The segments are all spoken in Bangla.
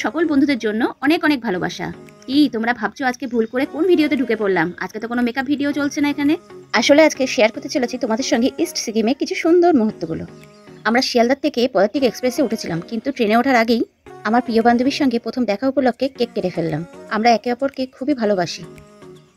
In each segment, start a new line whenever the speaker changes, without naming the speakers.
সকল বন্ধুদের জন্য অনেক অনেক ভালোবাসা। কি তোমরা ভাবছো আজকে ভুল করে কোন ভিডিওতে ঢুকে পড়লাম? আজকে তো কোনো মেকআপ ভিডিও চলছে না এখানে। আসলে আজকে শেয়ার করতে চলেছি তোমাদের সঙ্গে ইস্ট সিকিমে কিছু সুন্দর মুহূর্তগুলো। আমরা শিয়ালদার থেকে পদাতিক এক্সপ্রেসে উঠেছিলাম, কিন্তু ট্রেনে ওঠার আগেই আমার প্রিয় বান্ধবীর সঙ্গে প্রথম দেখা উপলক্ষে কেক কেটে ফেললাম। আমরা একে অপরকে খুবই ভালোবাসি,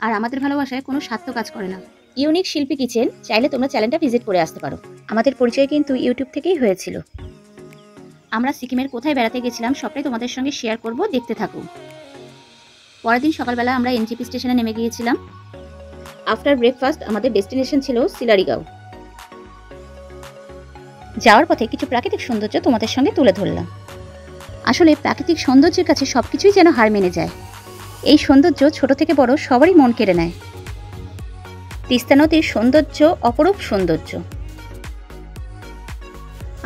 আর আমাদের ভালোবাসায় কোনো স্বার্থ কাজ করে না। ইউনিক শিল্পী কিচেন, চাইলে তোমরা চ্যানেলটা ভিজিট করে আসতে পারো। আমাদের পরিচয় কিন্তু ইউটিউব থেকেই হয়েছিল। আমরা সিকিমের কোথায় বেড়াতে গেছিলাম সবটাই তোমাদের সঙ্গে শেয়ার করব, দেখতে থাকো। পরের দিন সকালবেলা আমরা এনজিপি স্টেশনে নেমে গিয়েছিলাম। আফটার ব্রেকফাস্ট আমাদের ডেস্টিনেশন ছিল সিলারিগাঁও। যাওয়ার পথে কিছু প্রাকৃতিক সৌন্দর্য তোমাদের সঙ্গে তুলে ধরলাম। আসলে প্রাকৃতিক সৌন্দর্যের কাছে সবকিছুই যেন হার মেনে যায়। এই সৌন্দর্য ছোট থেকে বড় সবারই মন কেড়ে নেয়। তিস্তা নদীর সৌন্দর্য অপরূপ সৌন্দর্য।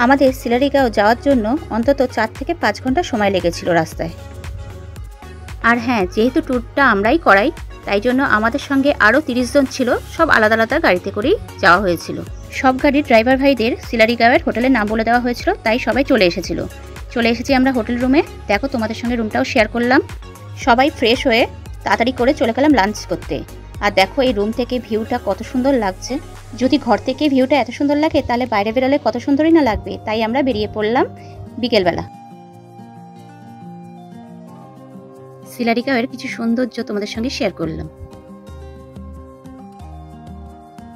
আমাদের সিলারিগাঁও যাওয়ার জন্য অন্তত 4 থেকে 5 ঘন্টা সময় লেগেছিল রাস্তায়। আর হ্যাঁ, যেহেতু ট্যুরটা আমরাই করাই, তাই জন্য আমাদের সঙ্গে আরও 30 জন ছিল। সব আলাদা আলাদা গাড়িতে করেই যাওয়া হয়েছিল। সব গাড়ির ড্রাইভার ভাইদের সিলারিগাঁওয়ের হোটেলের নাম বলে দেওয়া হয়েছিল, তাই সবাই চলে এসেছিল। চলে এসেছি আমরা হোটেল রুমে। দেখো, তোমাদের সঙ্গে রুমটাও শেয়ার করলাম। সবাই ফ্রেশ হয়ে তাড়াতাড়ি করে চলে গেলাম লাঞ্চ করতে। আর দেখো, এই রুম থেকে ভিউটা কত সুন্দর লাগছে। যদি ঘর থেকে ভিউটা এত সুন্দর লাগে, তাহলে বাইরে বেরোলে কত সুন্দরই না লাগবে। তাই আমরা বেরিয়ে পড়লাম বিকেলবেলা। সিলারিগাঁওয়ের কিছু সৌন্দর্য তোমাদের সঙ্গে শেয়ার করলাম।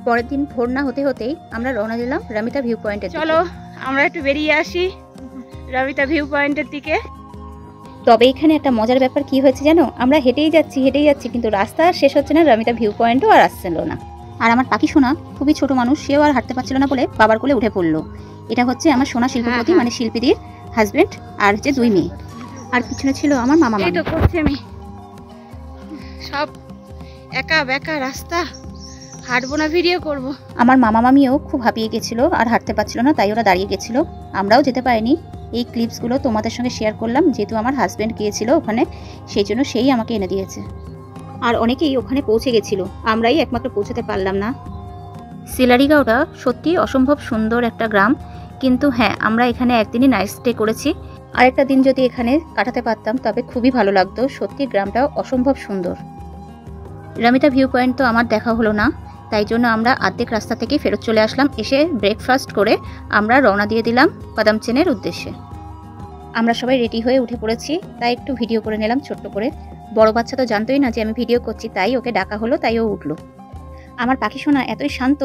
পরের দিন ভোর না হতে হতেই আমরা রওনা দিলাম রামিতা ভিউ পয়েন্টে।
চলো আমরা একটু বেরিয়ে আসি রামিতা ভিউ পয়েন্টের দিকে।
তবে এখানে একটা মজার ব্যাপার কি হয়েছে জানো? আমরা হেঁটেই যাচ্ছি, কিন্তু রাস্তা শেষ হচ্ছে না, রামিতা ভিউ পয়েন্টও আর আসছিল না। আর আমার পাখি সোনা খুবই ছোট মানুষ, সেও আর হাঁটতে পারছিল না বলে বাবার কোলে উঠে পড়লো। এটা হচ্ছে আমার সোনা শিল্পপতি, মানে শিল্পীদের হাজবেন্ড, আর হচ্ছে 2 মেয়ে। আর পিছনে ছিল আমার মামা।
এই তো করছি আমি সব একা বেকা রাস্তা, হাঁটবো না ভিডিও করব।
আমার মামা মামিও খুব হাঁপিয়ে গেছিল আর হাঁটতে পারছিল না, তাই ওরা দাঁড়িয়ে গেছিল। আমরাও যেতে পারিনি। এই ক্লিপসগুলো তোমাদের সঙ্গে শেয়ার করলাম, যেহেতু আমার হাজব্যান্ড গিয়েছিল ওখানে, সেই জন্য সেই আমাকে এনে দিয়েছে। আর অনেকেই ওখানে পৌঁছে গেছিল, আমরাই একমাত্র পৌঁছাতে পারলাম না। সিলারিগাঁওটা সত্যি অসম্ভব সুন্দর একটা গ্রাম, কিন্তু হ্যাঁ, আমরা এখানে একদিনই নাইট স্টে করেছি। আরেকটা দিন যদি এখানে কাটাতে পারতাম তবে খুবই ভালো লাগতো। সত্যি গ্রামটাও অসম্ভব সুন্দর। রামিতা ভিউ পয়েন্ট তো আমার দেখা হলো না, তাই জন্য আমরা অর্ধেক রাস্তা থেকে ফেরত চলে আসলাম। এসে ব্রেকফাস্ট করে আমরা রওনা দিয়ে দিলাম পাদামচেনের উদ্দেশ্যে। আমরা সবাই রেডি হয়ে উঠে পড়েছি, তাই একটু ভিডিও করে নিলাম ছোট্ট করে। বড় বাচ্চা তো জানতোই না যে আমি ভিডিও করছি, তাই ওকে ডাকা হলো, তাই ও উঠলো। আমার পাখি সোনা এতই শান্ত,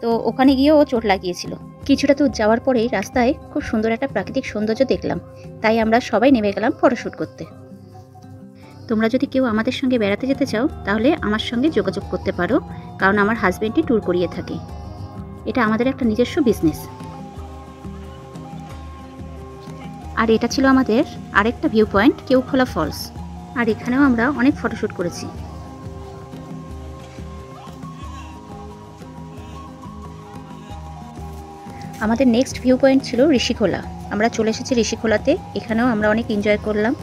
তো ওখানে গিয়েও ও চোট লাগিয়েছিল। কিছুটা দূর যাওয়ার পরেই রাস্তায় খুব সুন্দর একটা প্রাকৃতিক সৌন্দর্য দেখলাম, তাই আমরা সবাই নেমে গেলাম ফটোশ্যুট করতে। তোমরা যদি কেউ আমাদের সঙ্গে বেড়াতে যেতে চাও, তাহলে আমার সঙ্গে যোগাযোগ করতে পারো, কারণ আমার হাজবেন্ডই ট্যুর করিয়ে থাকে। এটা আমাদের একটা নিজস্ব বিজনেস। আর এটা ছিল আমাদের আরেকটা ভিউ পয়েন্ট, কেউখোলা ফলস। আর এখানেও আমরা অনেক ফটোশ্যুট করেছি। আমাদের নেক্সট ভিউ পয়েন্ট ছিল ঋষিখোলা। আমরা চলে এসেছি ঋষিখোলাতে। এখানেও আমরা অনেক এনজয় করলাম।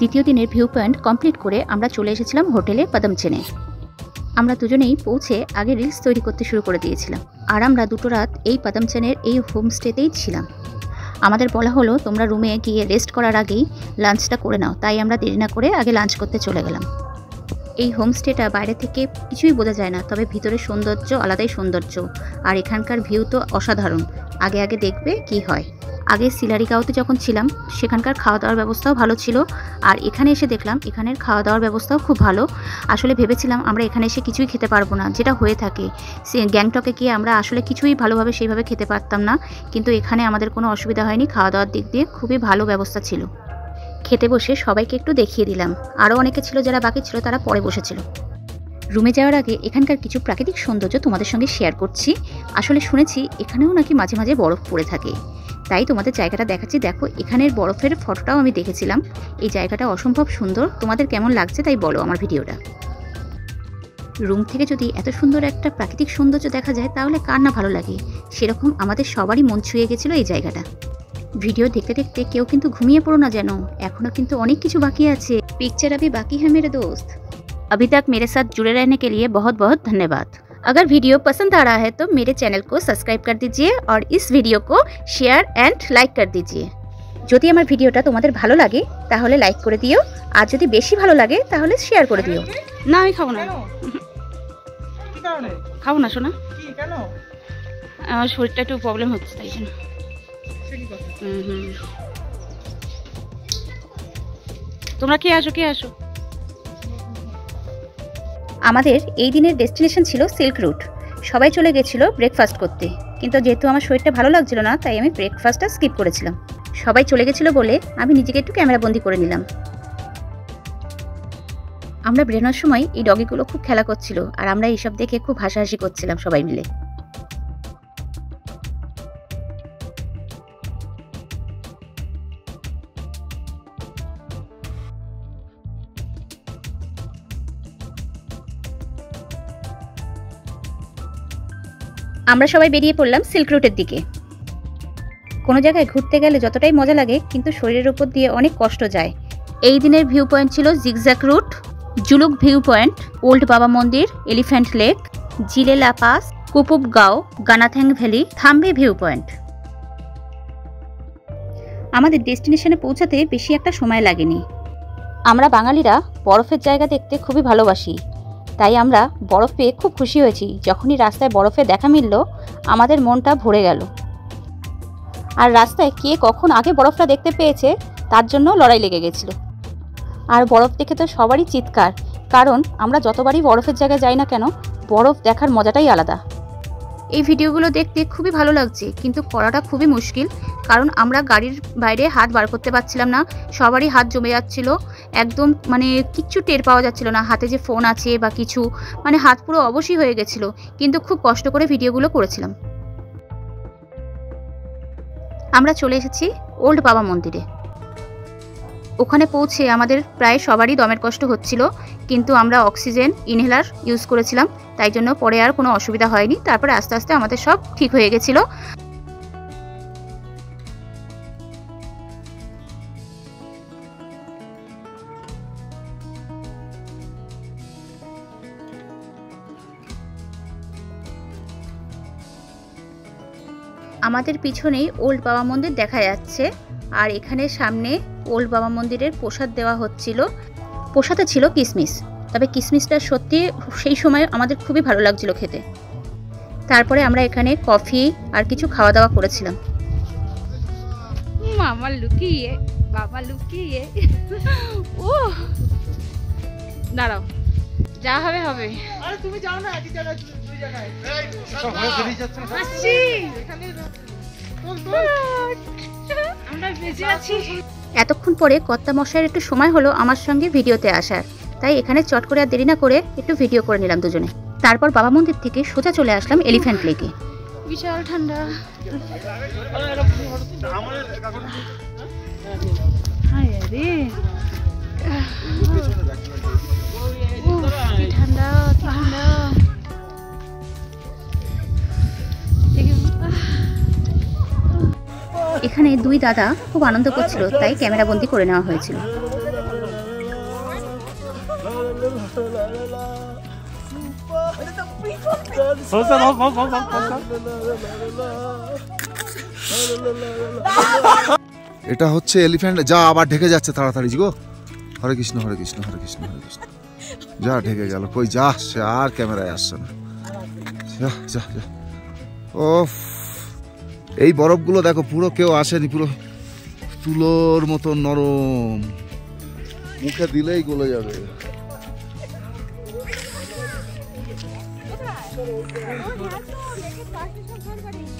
দ্বিতীয় দিনের ভিউ পয়েন্ট কমপ্লিট করে আমরা চলে এসেছিলাম হোটেলে পাদামচেনে। আমরা দুজনেই পৌঁছে আগে রিলস তৈরি করতে শুরু করে দিয়েছিলাম। আর আমরা 2 রাত এই পাদামচেনের এই হোমস্টেতেই ছিলাম। আমাদের বলা হলো তোমরা রুমে গিয়ে রেস্ট করার আগেই লাঞ্চটা করে নাও, তাই আমরা দেরি না করে আগে লাঞ্চ করতে চলে গেলাম। এই হোমস্টেটা বাইরে থেকে কিছুই বোঝা যায় না, তবে ভিতরে সৌন্দর্য আলাদাই সৌন্দর্য। আর এখানকার ভিউ তো অসাধারণ। আগে আগে দেখবে কি হয়। আগে সিলারিগাঁওতে যখন ছিলাম সেখানকার খাওয়া দাওয়ার ব্যবস্থাও ভালো ছিল, আর এখানে এসে দেখলাম এখানের খাওয়া দাওয়ার ব্যবস্থাও খুব ভালো। আসলে ভেবেছিলাম আমরা এখানে এসে কিছুই খেতে পারবো না, যেটা হয়ে থাকে। গ্যাংটকে গিয়ে আমরা আসলে কিছুই ভালোভাবে সেইভাবে খেতে পারতাম না, কিন্তু এখানে আমাদের কোনো অসুবিধা হয়নি। খাওয়া দাওয়ার দিক দিয়ে খুবই ভালো ব্যবস্থা ছিল। খেতে বসে সবাইকে একটু দেখিয়ে দিলাম। আরও অনেকে ছিল যারা বাকি ছিল, তারা পরে বসেছিল। রুমে যাওয়ার আগে এখানকার কিছু প্রাকৃতিক সৌন্দর্য তোমাদের সঙ্গে শেয়ার করছি। আসলে শুনেছি এখানেও নাকি মাঝে মাঝে বরফ পড়ে থাকে, তাই তোমাদের জায়গাটা দেখাচ্ছি। দেখো, এখানের বরফের ফটোটাও আমি দেখেছিলাম। এই জায়গাটা অসম্ভব সুন্দর। তোমাদের কেমন লাগছে তাই বলো আমার ভিডিওটা। রুম থেকে যদি এত সুন্দর একটা প্রাকৃতিক সৌন্দর্য দেখা যায়, তাহলে কার না ভালো লাগে। সেরকম আমাদের সবারই মন ছুঁয়ে গেছিলো এই জায়গাটা। ভিডিও দেখতে দেখতে কেউ কিন্তু ঘুমিয়ে পড়ো না যেন, এখনো কিন্তু অনেক কিছু বাকি আছে। পিকচার আবি বাকি হ্যাঁ মেরে দোস্ত। अभी तक मेरे साथ जुड़े रहने के लिए बहुत बहुत धन्यवाद। अगर वीडियो पसंद आ रहा है तो मेरे चैनल को सब्सक्राइब कर दीजिए और इस वीडियो को शेयर एंड लाइक कर दीजिए। যদি আমার ভিডিওটা তোমাদের ভালো লাগে তাহলে লাইক করে দিও, আর যদি বেশি ভালো লাগে তাহলে শেয়ার করে দিও।
না আমি খাবো না।
কি কারণে
খাবো না সোনা,
কি কেন?
আমার শরীরটা একটু প্রবলেম হচ্ছে তাই জন্য। তোমরা কে আসো কে আসো?
আমাদের এই দিনের ডেস্টিনেশন ছিল সিল্ক রুট। সবাই চলে গেছিল ব্রেকফাস্ট করতে, কিন্তু যেহেতু আমার শরীরটা ভালো লাগছিল না তাই আমি ব্রেকফাস্টটা স্কিপ করেছিলাম। সবাই চলে গেছিল বলে আমি নিজেকে একটু ক্যামেরাবন্দি করে নিলাম। আমরা বেরোনোর সময় এই ডগিগুলো খুব খেলা করছিল আর আমরা এইসব দেখে খুব হাসাহাসি করছিলাম সবাই মিলে। আমরা সবাই বেরিয়ে পড়লাম সিল্ক রুটের দিকে। কোনো জায়গায় ঘুরতে গেলে যতটাই মজা লাগে কিন্তু শরীরের উপর দিয়ে অনেক কষ্ট যায়। এই দিনের ভিউ পয়েন্ট ছিল zigzag route, Zuluk view point, old Baba Mandir, elephant lake, Jelepla pass, Kupupgaon, Gnathang valley, Thambi view point. আমাদের ডেস্টিনেশনে পৌঁছাতে বেশি একটা সময় লাগেনি। আমরা বাঙালিরা বরফের জায়গা দেখতে খুবই ভালোবাসি, তাই আমরা বরফ পেয়ে খুব খুশি হয়েছি। যখনই রাস্তায় বরফে দেখা মিলল আমাদের মনটা ভরে গেল। আর রাস্তায় কে কখন আগে বরফটা দেখতে পেয়েছে তার জন্য লড়াই লেগে গেছিল। আর বরফ দেখে তো সবারই চিৎকার, কারণ আমরা যতবারই বরফের জায়গায় যাই না কেন বরফ দেখার মজাটাই আলাদা। এই ভিডিওগুলো দেখতে খুবই ভালো লাগছে, কিন্তু করাটা খুবই মুশকিল, কারণ আমরা গাড়ির বাইরে হাত বার করতে পারছিলাম না। সবারই হাত জমে যাচ্ছিল, একদম মানে কিচ্ছু টের পাওয়া যাচ্ছিল না হাতে যে ফোন আছে বা কিছু, মানে হাত পুরো অবশ্যই হয়ে গেছিলো, কিন্তু খুব কষ্ট করে ভিডিওগুলো করেছিলাম। আমরা চলে এসেছি ওল্ড বাবা মন্দিরে। ওখানে পৌঁছে আমাদের প্রায় সবারই দমের কষ্ট হচ্ছিল, কিন্তু আমরা অক্সিজেন ইনহেলার ইউজ করেছিলাম, তাই জন্য পরে আর কোনো অসুবিধা হয়নি। তারপরে আস্তে আস্তে আমাদের সব ঠিক হয়ে গেছিল। আমাদের পিছনেই ওল্ড বাবা মন্দির দেখা যাচ্ছে, আর এখানে সামনে ওল্ড বাবা মন্দিরের প্রসাদ দেওয়া হচ্ছিল। প্রসাদে ছিল কিশমিশ, তবে কিশমিশটা সত্যি সেই সময় আমাদের খুবই ভালো লাগছিল খেতে। তারপরে আমরা এখানে কফি আর কিছু খাওয়া দাওয়া করেছিলাম।
মামা লুকিয়ে বাবা লুকিয়ে ও দাঁড়াও, যা হবে হবে।
আরে তুমি যাও না, একই জায়গায় দুই জায়গায় সব হয়ে বেরিয়ে যাচ্ছে না।
আসছি
এখানে
আমরা বেঁচে আছি।
এতক্ষণ পরে কর্তা মশাইয়ের একটু সময় হলো আমার সঙ্গে ভিডিওতে আসার, তাই এখানে চট করে আর দেরি না করে একটু ভিডিও করে নিলাম দুজনে। তারপর বাবা মন্দির থেকে সোজা চলে আসলাম এলিফ্যান্ট লেকে।
বিশাল ঠান্ডা। হায় রে, কি ঠান্ডা কি ঠান্ডা।
এখানে দুই দাদা খুব আনন্দ করছিল, তাই ক্যামেরা বন্দি করে নেওয়া হয়েছিল।
এটা হচ্ছে এলিফ্যান্ট। যা আবার ঢেকে যাচ্ছে তাড়াতাড়ি গো। হরে কৃষ্ণ হরে কৃষ্ণ হরে কৃষ্ণ হরে কৃষ্ণ। যা ঢেকে গেল, কই যা, সে আর ক্যামেরায় আসছে না। যা যা যা। ও এই বরফগুলো দেখো, পুরো কেউ আসেনি, পুরো তুলোর মতো নরম, মুখে দিলেই গলে যাবে।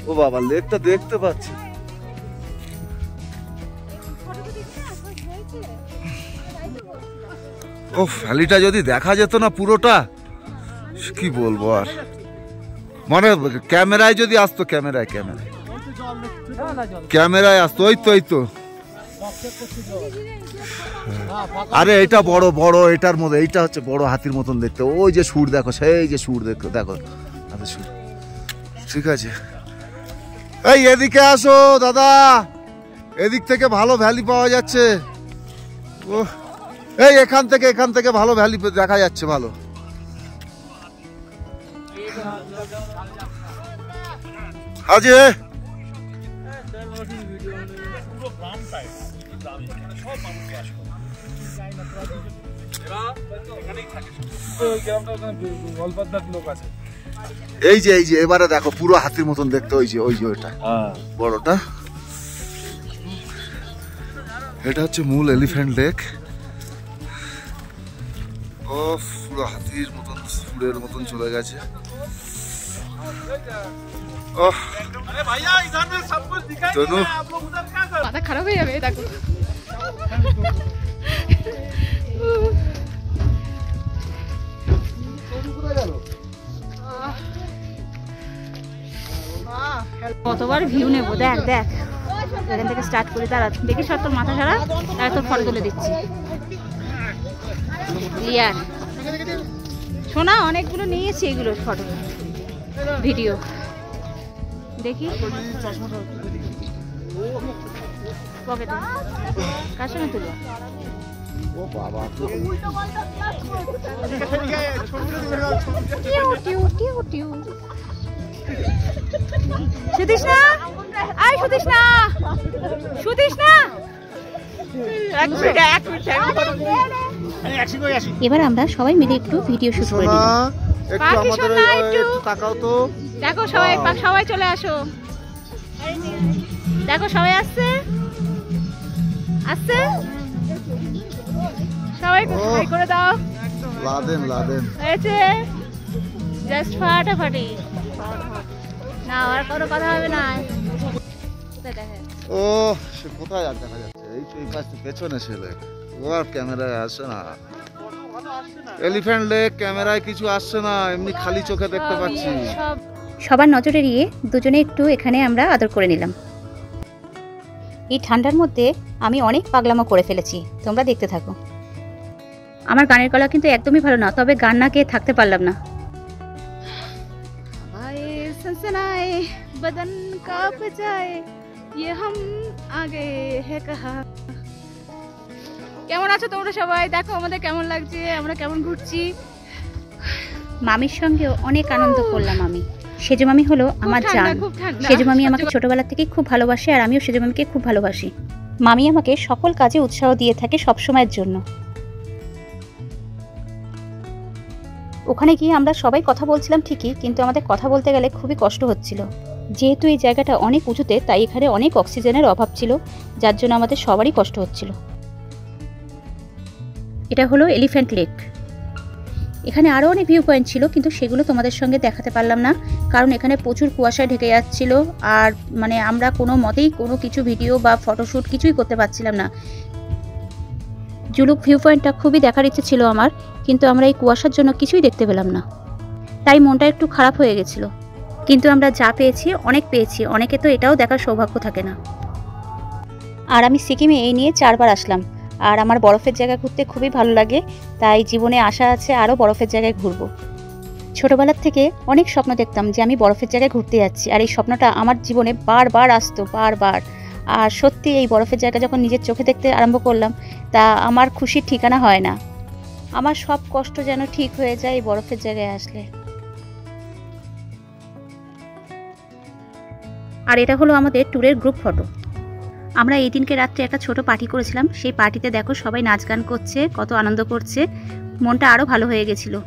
ও বাবা, লেকটা দেখতে পাচ্ছি। ও ভ্যালিটা যদি দেখা যেত না পুরোটা, কি বলবো আর, মানে ক্যামেরায় যদি আসতো, ক্যামেরায় আসতো। ওই তো এই তো, আরে এটা বড় বড়, এটার মধ্যে এইটা হচ্ছে বড় হাতির মতন দেখতে। ওই যে সুর দেখো, সেই যে সুর দেখো, দেখো সুর। ঠিক আছে, এই এদিকে আসো দাদা, এদিক থেকে ভালো ভ্যালি পাওয়া যাচ্ছে। ও এই এখান থেকে ভালো ভ্যালি দেখা যাচ্ছে ভালো। আজি এই যে এবারে দেখো পুরো হাতির মতন দেখতে, ওই যে ওইটা বড়টা, এটা হচ্ছে মূল এলিফ্যান্ট লেক। ও পুরো হাতির মতন ফুলের মতন চলে গেছে।
মাথা খারাপ হয়ে যাবে দেখো। কতবার ভিউ নেবো, দেখ দেখ এখান থেকে স্টার্ট করি। তারা দেখি সব তোর মাথা ছাড়া, তারা তোর ফটো তুলে দিচ্ছি। ক্লিয়ার শোনা, অনেকগুলো নিয়েছি এগুলোর ফটো ভিডিও। দেখি পকেটে কার সঙ্গে তুলবো? শুধিস না, আয় শুধিস না, শুধিস না।
এবার আমরা সবাই মিলে একটু ভিডিও শুট করে নিলাম।
দেখো সবাই, সবাই চলে আসো। দেখো সবাই আসছে, আসছে সবাই করে দাও।
লাদেন
হয়েছে, জাস্ট ফাটাফাটি না, আর কোনো কথা হবে না।
ও সে কোথায় আর দেখা যাচ্ছে? এই পাশ পেছনে ছেলে, ও আর ক্যামেরায় আসছে না। এলিফ্যান্ট লেক ক্যামেরায় কিছু আসছে না, এমনি খালি চোখে দেখতে পাচ্ছি।
সবার নজর এড়িয়ে দুজনে একটু এখানে আমরা আদর করে নিলাম। এই ঠান্ডার মধ্যে আমি অনেক পাগলামো করে ফেলেছি, তোমরা দেখতে থাকো। আমার গানের গলা কিন্তু একদমই ভালো না, তবে গান না গেয়ে থাকতে পারলাম না।
बदन कांप जाए ये हम आ गए हैं कहा। কেমন আছো তোমরা সবাই? দেখো আমাদের কেমন লাগছে, আমরা কেমন ঘুরছি।
মামির সঙ্গেও অনেক আনন্দ করলাম আমি। সেজো মামি হলো আমার জান। সেজো মামি আমাকে ছোটবেলা থেকেই খুব ভালোবাসে, আর আমিও সেজো মামিকে খুব ভালোবাসি। মামি আমাকে সকল কাজে উৎসাহ দিয়ে থাকে সবসময়ের জন্য। ওখানে গিয়ে আমরা সবাই কথা বলছিলাম ঠিকই, কিন্তু আমাদের কথা বলতে গেলে খুবই কষ্ট হচ্ছিল। যেহেতু এই জায়গাটা অনেক উঁচুতে, তাই এখানে অনেক অক্সিজেনের অভাব ছিল, যার জন্য আমাদের সবারই কষ্ট হচ্ছিল। এটা হলো এলিফ্যান্ট লেক। এখানে আরও অনেক ভিউ পয়েন্ট ছিল, কিন্তু সেগুলো তোমাদের সঙ্গে দেখাতে পারলাম না, কারণ এখানে প্রচুর কুয়াশায় ঢেকে যাচ্ছিল। আর মানে আমরা কোনো মতেই কোনো কিছু ভিডিও বা ফটোশ্যুট কিছুই করতে পারছিলাম না। জুলুক ভিউ পয়েন্টটা খুবই দেখার ইচ্ছে ছিল আমার, কিন্তু আমরা এই কুয়াশার জন্য কিছুই দেখতে পেলাম না, তাই মনটা একটু খারাপ হয়ে গেছিল। কিন্তু আমরা যা পেয়েছি অনেক পেয়েছি, অনেকে তো এটাও দেখার সৌভাগ্য থাকে না। আর আমি সিকিমে এই নিয়ে 4 বার আসলাম, আর আমার বরফের জায়গা ঘুরতে খুবই ভালো লাগে, তাই জীবনে আশা আছে আরও বরফের জায়গায় ঘুরবো। ছোটোবেলার থেকে অনেক স্বপ্ন দেখতাম যে আমি বরফের জায়গায় ঘুরতে যাচ্ছি, আর এই স্বপ্নটা আমার জীবনে বারবার আসতো, বারবার। আর সত্যি এই বরফের জায়গা যখন নিজের চোখে দেখতে আরম্ভ করলাম, তা আমার খুশির ঠিকানা হয় না। আমার সব কষ্ট যেন ঠিক হয়ে যায় এই বরফের জায়গায় আসলে। আর এটা হলো আমাদের ট্যুরের গ্রুপ ফটো। আমরা এই দিনকে রাত্রে একটা ছোট পার্টি করেছিলাম, সেই পার্টিতে দেখো সবাই নাচ গান করছে, কত আনন্দ করছে, মনটা আরও ভালো হয়ে গেছিলো।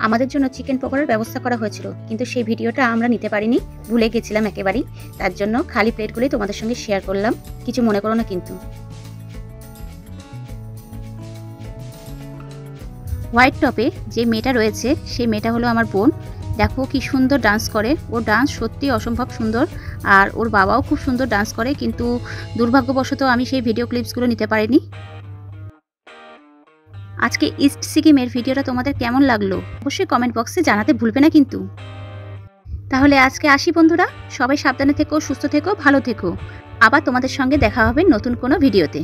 আমাদের জন্য চিকেন পকোড়ার ব্যবস্থা করা হয়েছিল, কিন্তু সেই ভিডিওটা আমরা নিতে পারিনি, ভুলে গেছিলাম একেবারেই। তার জন্য খালি প্লেটগুলোই তোমাদের সঙ্গে শেয়ার করলাম, কিছু মনে করো না কিন্তু। হোয়াইট টপে যে মেয়েটা রয়েছে, সেই মেয়েটা হলো আমার বোন। দেখো কি সুন্দর ডান্স করে, ওর ডান্স সত্যি অসম্ভব সুন্দর, আর ওর বাবাও খুব সুন্দর ডান্স করে, কিন্তু দুর্ভাগ্যবশত আমি সেই ভিডিও ক্লিপসগুলো নিতে পারিনি। আজকে ইস্ট সিকিমের ভিডিওটা তোমাদের কেমন লাগলো অবশ্যই কমেন্ট বক্সে জানাতে ভুলবে না কিন্তু। তাহলে আজকে আসি বন্ধুরা, সবাই সাবধানে থেকো, সুস্থ থেকো, ভালো থেকো। আবার তোমাদের সঙ্গে দেখা হবে নতুন কোনো ভিডিওতে।